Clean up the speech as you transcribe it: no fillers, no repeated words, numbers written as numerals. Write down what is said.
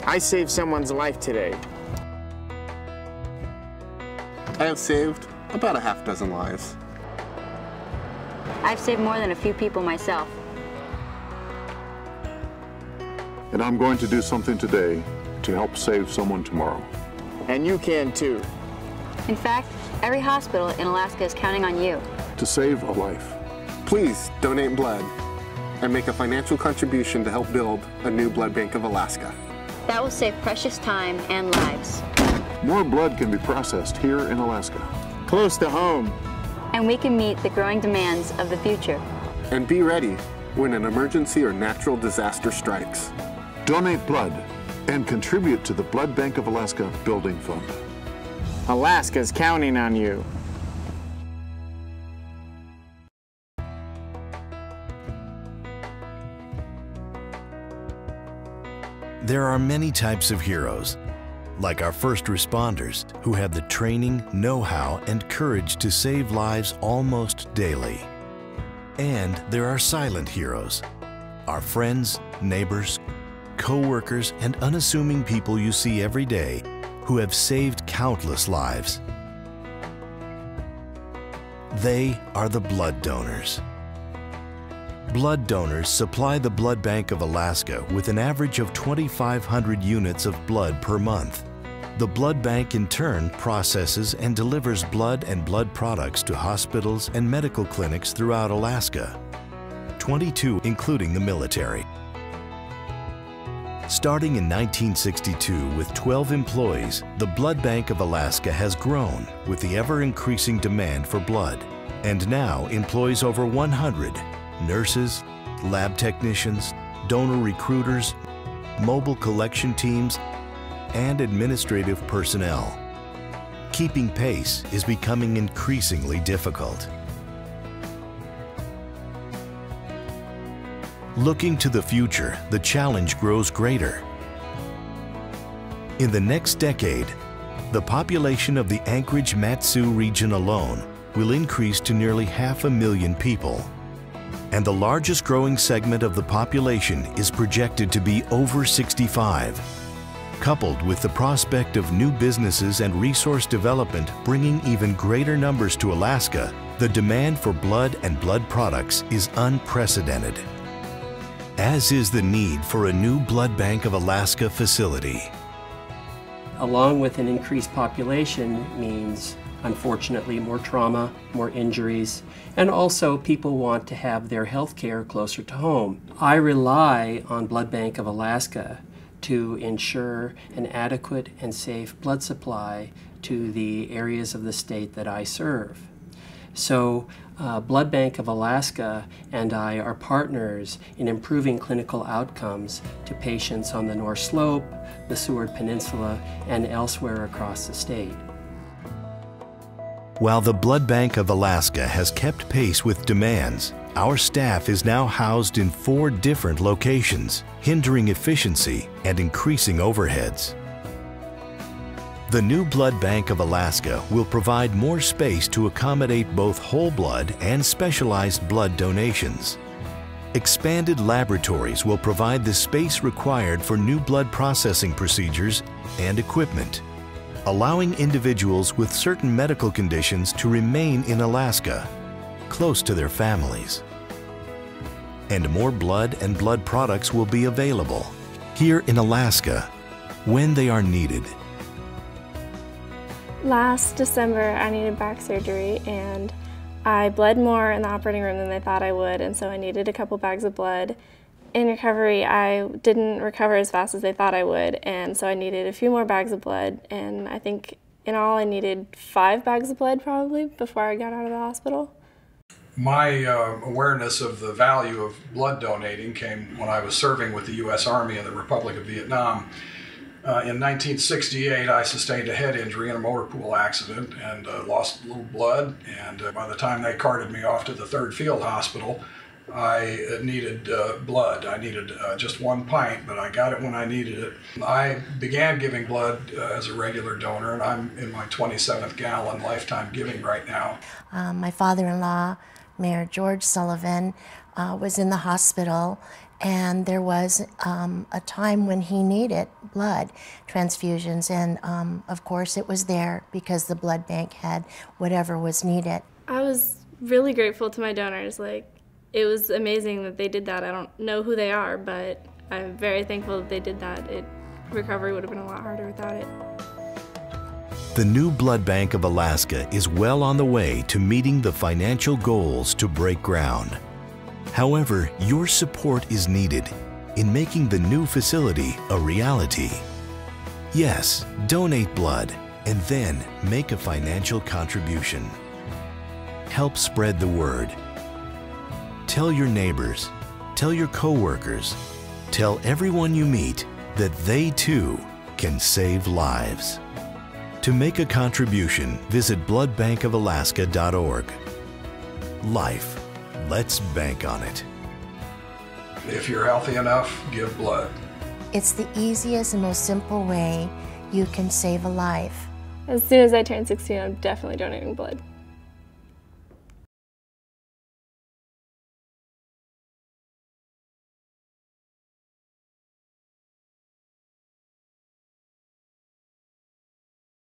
I saved someone's life today. I have saved about a half dozen lives. I've saved more than a few people myself. And I'm going to do something today to help save someone tomorrow. And you can too. In fact, every hospital in Alaska is counting on you. To save a life. Please donate blood and make a financial contribution to help build a new blood bank of Alaska. That will save precious time and lives. More blood can be processed here in Alaska. Close to home. And we can meet the growing demands of the future. And be ready when an emergency or natural disaster strikes. Donate blood and contribute to the Blood Bank of Alaska Building Fund. Alaska's counting on you. There are many types of heroes, like our first responders, who have the training, know-how, and courage to save lives almost daily. And there are silent heroes, our friends, neighbors, co-workers, and unassuming people you see every day who have saved countless lives. They are the blood donors. Blood donors supply the Blood Bank of Alaska with an average of 2,500 units of blood per month. The blood bank in turn processes and delivers blood and blood products to hospitals and medical clinics throughout Alaska, 22 including the military. Starting in 1962 with 12 employees, the Blood Bank of Alaska has grown with the ever-increasing demand for blood, and now employs over 100 nurses, lab technicians, donor recruiters, mobile collection teams, and administrative personnel. Keeping pace is becoming increasingly difficult. Looking to the future, the challenge grows greater. In the next decade, the population of the Anchorage-Mat-Su region alone will increase to nearly 500,000 people. And the largest growing segment of the population is projected to be over 65. Coupled with the prospect of new businesses and resource development bringing even greater numbers to Alaska, the demand for blood and blood products is unprecedented, as is the need for a new Blood Bank of Alaska facility. Along with an increased population means, unfortunately, more trauma, more injuries, and also people want to have their health care closer to home. I rely on Blood Bank of Alaska to ensure an adequate and safe blood supply to the areas of the state that I serve. So Blood Bank of Alaska and I are partners in improving clinical outcomes to patients on the North Slope, the Seward Peninsula, and elsewhere across the state. While the Blood Bank of Alaska has kept pace with demands, our staff is now housed in 4 different locations, hindering efficiency and increasing overheads. The new Blood Bank of Alaska will provide more space to accommodate both whole blood and specialized blood donations. Expanded laboratories will provide the space required for new blood processing procedures and equipment, allowing individuals with certain medical conditions to remain in Alaska, close to their families. And more blood and blood products will be available here in Alaska when they are needed. Last December, I needed back surgery, and I bled more in the operating room than they thought I would, and so I needed a couple bags of blood. In recovery, I didn't recover as fast as they thought I would, and so I needed a few more bags of blood, and I think in all I needed 5 bags of blood probably before I got out of the hospital. My awareness of the value of blood donating came when I was serving with the U.S. Army in the Republic of Vietnam. In 1968, I sustained a head injury in a motor pool accident and lost a little blood, and by the time they carted me off to the 3rd Field Hospital, I needed blood. I needed just 1 pint, but I got it when I needed it. I began giving blood as a regular donor, and I'm in my 27th gallon lifetime giving right now. My father-in-law, Mayor George Sullivan, was in the hospital, And there was a time when he needed blood transfusions, and of course it was there because the blood bank had whatever was needed. I was really grateful to my donors. Like, it was amazing that they did that. I don't know who they are, but I'm very thankful that they did that. Recovery would have been a lot harder without it. The new Blood Bank of Alaska is well on the way to meeting the financial goals to break ground. However, your support is needed in making the new facility a reality. Yes, donate blood and then make a financial contribution. Help spread the word. Tell your neighbors, tell your coworkers, tell everyone you meet that they too can save lives. To make a contribution, visit bloodbankofalaska.org. Life, let's bank on it. If you're healthy enough, give blood. It's the easiest and most simple way you can save a life. As soon as I turn 16, I'm definitely donating blood.